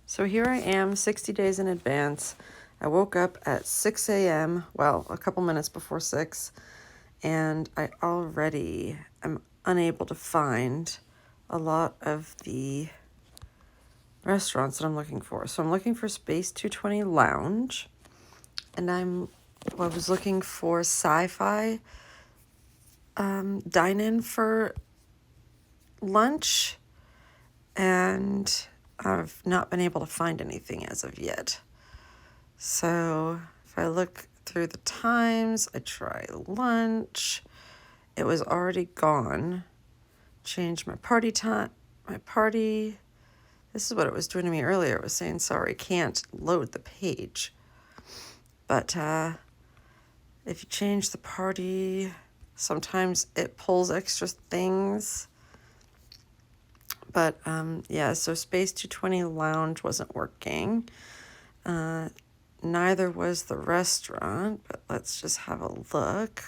So here I am 60 days in advance. I woke up at 6 a.m., well, a couple minutes before 6, and I already am unable to find a lot of the restaurants that I'm looking for. So I'm looking for Space 220 Lounge, and I was looking for sci-fi dine-in for lunch, and I've not been able to find anything as of yet. So if I look through the times, I try lunch. It was already gone. Changed my party time. This is what it was doing to me earlier. It was saying, sorry, can't load the page. But if you change the party, sometimes it pulls extra things. But yeah, so Space 220 Lounge wasn't working. Neither was the restaurant, but let's just have a look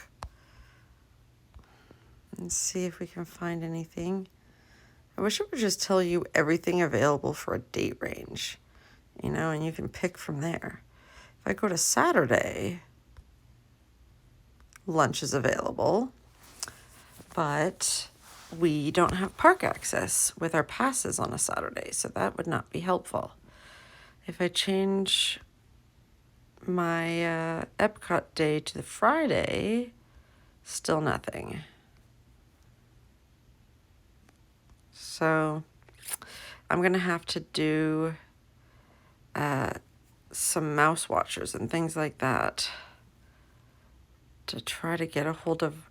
and see if we can find anything. I wish it would just tell you everything available for a date range, and you can pick from there. If I go to Saturday, lunch is available, but we don't have park access with our passes on a Saturday, so that would not be helpful. If I change my Epcot day to the Friday, still nothing. So I'm going to have to do some mouse watchers and things like that to try to get a hold of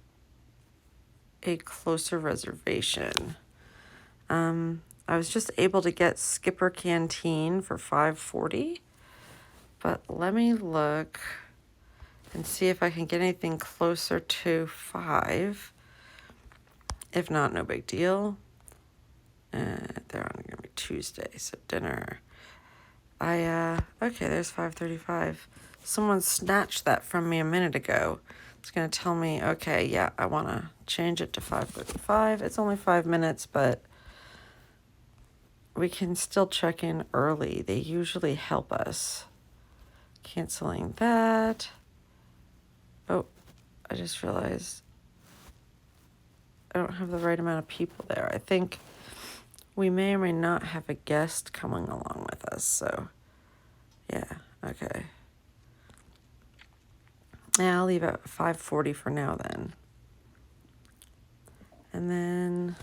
a closer reservation. I was just able to get Skipper Canteen for $5.40, but let me look and see if I can get anything closer to $5. If not, no big deal. They're on gonna be Tuesday, so dinner. Okay, there's $5.35. Someone snatched that from me a minute ago. It's gonna tell me, okay, yeah, I wanna change it to $5.35. It's only 5 minutes, but we can still check in early. They usually help us. Canceling that. Oh, I just realized I don't have the right amount of people there. I think we may or may not have a guest coming along with us, so yeah, okay. Yeah, I'll leave it at $5.40 for now then. And then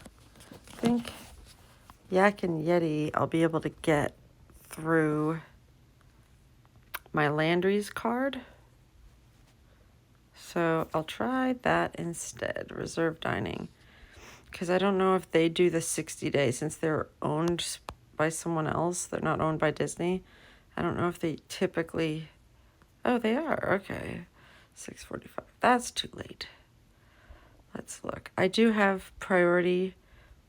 I think Yak and Yeti I'll be able to get through my Landry's card. So I'll try that instead, reserve dining. Because I don't know if they do the 60 days since they're owned by someone else. They're not owned by Disney. I don't know if they typically... Oh, they are. Okay. 6:45. That's too late. Let's look. I do have priority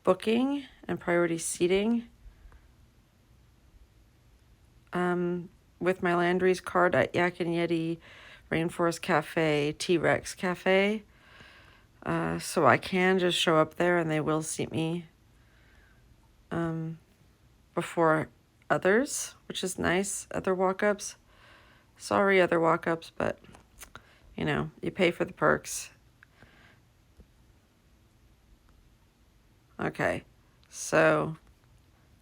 booking and priority seating with my Landry's card at Yak and Yeti, Rainforest Cafe, T-Rex Cafe. So I can just show up there and they will seat me before others, which is nice. Other walk-ups. Sorry, other walk-ups, but, you pay for the perks. Okay, so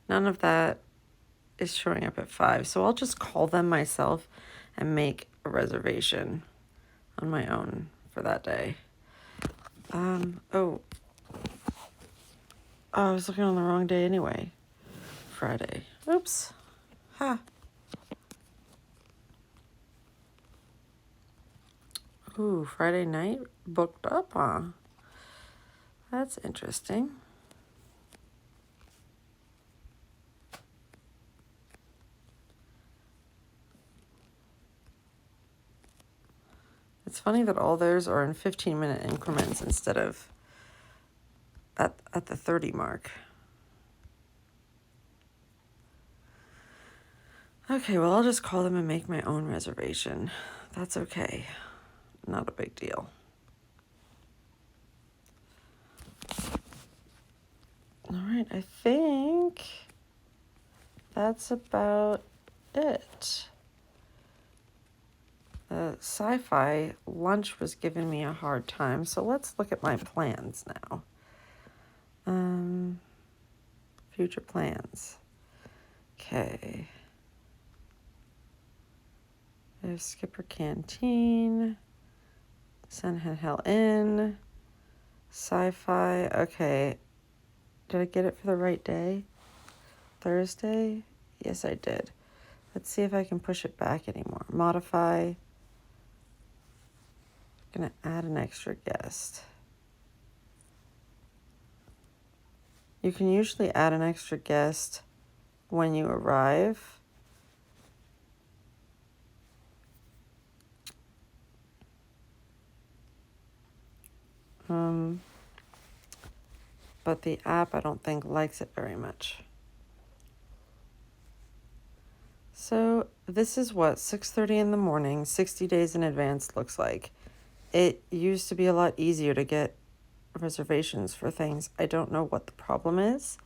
none of that is showing up at 5. So I'll just call them myself and make a reservation on my own for that day. I was looking on the wrong day anyway. Friday. Oops. Ha. Ooh, Friday night booked up, huh? That's interesting. It's funny that all theirs are in 15-minute increments instead of at the 30 mark. Okay, well, I'll just call them and make my own reservation. That's okay. Not a big deal. All right, I think that's about it. The sci-fi lunch was giving me a hard time, so let's look at my plans now. Future plans. Okay. There's Skipper Canteen, Sun Hell Inn, Sci-fi. Okay. Did I get it for the right day? Thursday? Yes, I did. Let's see if I can push it back anymore. Modify. Gonna add an extra guest. You can usually add an extra guest when you arrive. But the app, I don't think, likes it very much. So this is what 6:30 in the morning, 60 days in advance looks like. It used to be a lot easier to get reservations for things. I don't know what the problem is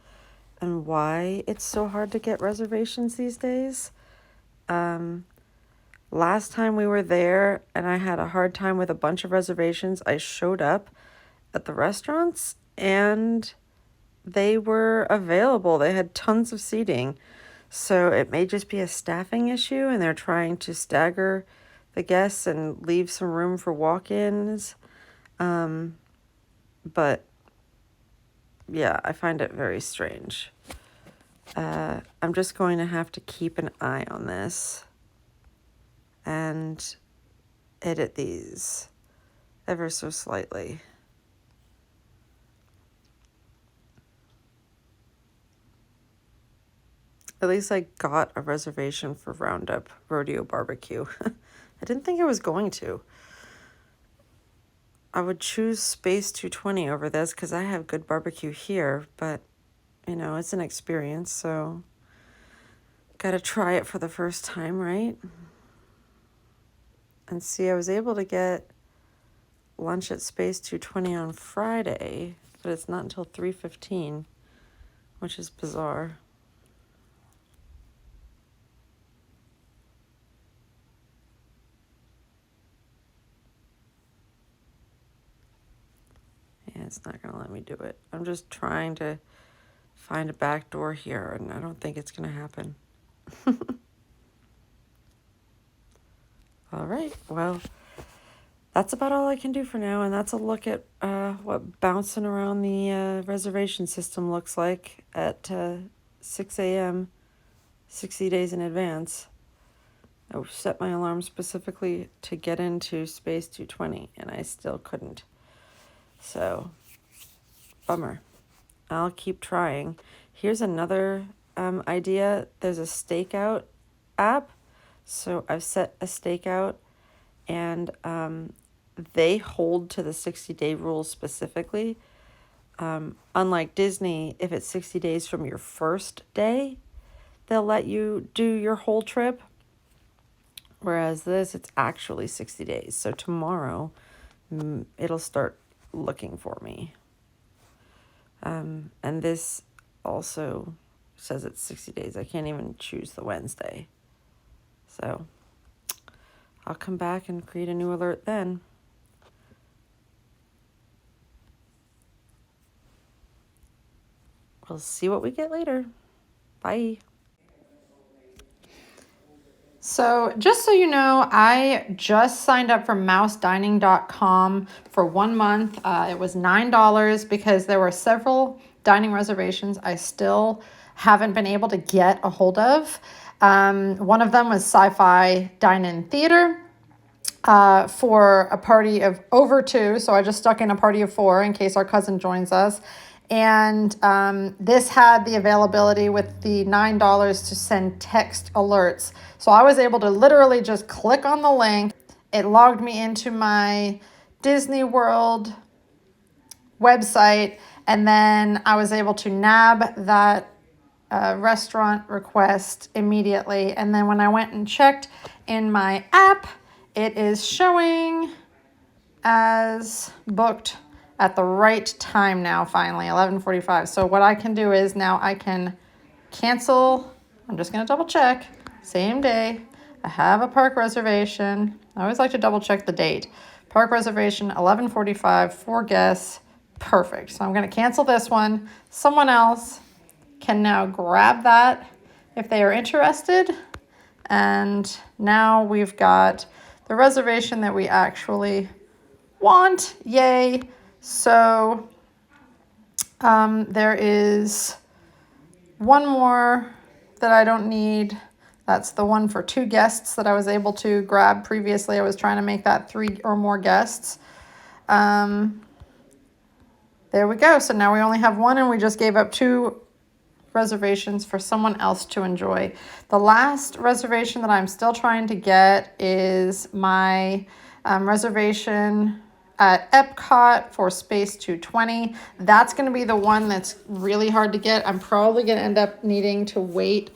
and why it's so hard to get reservations these days. Last time we were there and I had a hard time with a bunch of reservations, I showed up at the restaurants and they were available. They had tons of seating. So it may just be a staffing issue and they're trying to stagger the guests and leave some room for walk-ins. But yeah, I find it very strange. I'm just going to have to keep an eye on this and edit these ever so slightly. At least I got a reservation for Roundup Rodeo Barbecue. I didn't think I was going to. I would choose Space 220 over this because I have good barbecue here, but, you know, it's an experience, so gotta try it for the first time, right? And see, I was able to get lunch at Space 220 on Friday, but it's not until 3:15, which is bizarre. Yeah, it's not gonna let me do it. I'm just trying to find a back door here, and I don't think it's gonna happen. All right, well, that's about all I can do for now, and that's a look at what bouncing around the reservation system looks like at 6 a.m., 60 days in advance. I set my alarm specifically to get into Space 220, and I still couldn't. So, bummer. I'll keep trying. Here's another idea. There's a stakeout app. So I've set a stakeout, and they hold to the 60-day rule specifically. Unlike Disney, if it's 60 days from your first day, they'll let you do your whole trip. Whereas this, it's actually 60 days. So tomorrow, it'll start looking for me. And this also says it's 60 days. I can't even choose the Wednesday. So I'll come back and create a new alert then. We'll see what we get later. Bye. So just so you know, I just signed up for mousedining.com for 1 month. It was $9 because there were several dining reservations I still haven't been able to get a hold of. One of them was Sci-Fi Dine-In Theater for a party of over 2. So I just stuck in a party of 4 in case our cousin joins us. And this had the availability with the $9 to send text alerts. So I was able to literally just click on the link. It logged me into my Disney World website, and then I was able to nab that restaurant request immediately. And then when I went and checked in my app, it is showing as booked at the right time now, finally, 11:45. So what I can do is now I can cancel. I'm just going to double check. Same day. I have a park reservation. I always like to double check the date. Park reservation, 11:45, 4 guests. Perfect. So I'm going to cancel this one. Someone else can now grab that if they are interested. And now we've got the reservation that we actually want. Yay. So there is one more that I don't need. That's the one for 2 guests that I was able to grab previously. I was trying to make that 3 or more guests. There we go. So now we only have 1, and we just gave up 2 reservations for someone else to enjoy. The last reservation that I'm still trying to get is my reservation at Epcot for Space 220. That's going to be the one that's really hard to get. I'm probably going to end up needing to wait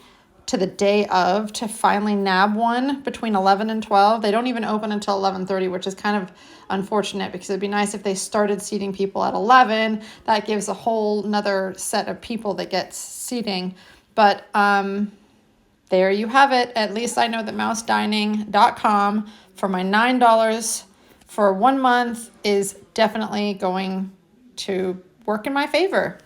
to the day of to finally nab one between 11 and 12. They don't even open until 11:30, which is kind of unfortunate because it'd be nice if they started seating people at 11. That gives a whole nother set of people that gets seating. But there you have it. At least I know that mousedining.com for my $9 for 1 month is definitely going to work in my favor.